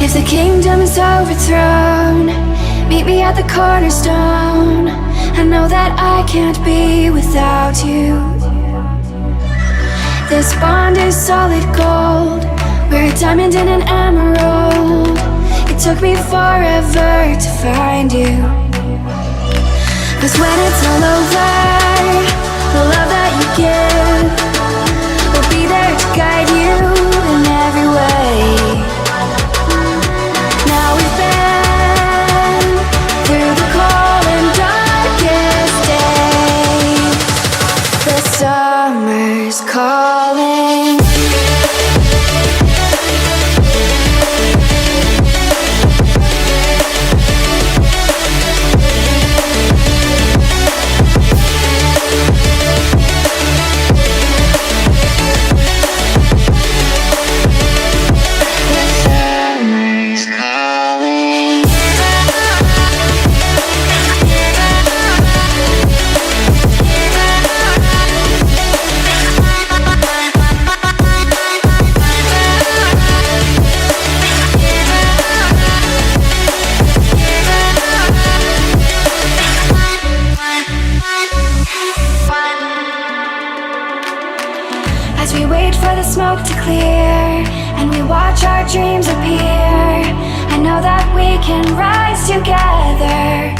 If the kingdom is overthrown, meet me at the cornerstone. I know that I can't be without you. This bond is solid gold. We're a diamond and an emerald. It took me forever to find you. 'Cause when it's all over, the love that you give will be there to guide you in every way. Now we've been through the cold and darkest days. The summer's calling. As we wait for the smoke to clear and we watch our dreams appear, I know that we can rise together.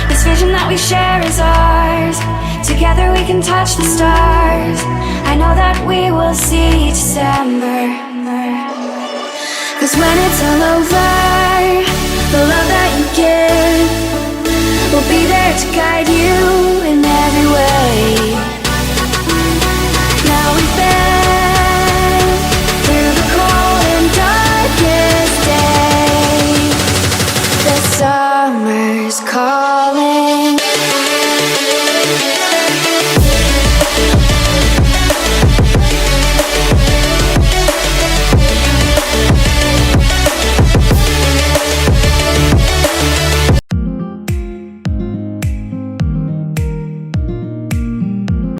This vision that we share is ours. Together we can touch the stars. I know that we will see December. 'Cause when it's all over, the love that you give will be there to guide you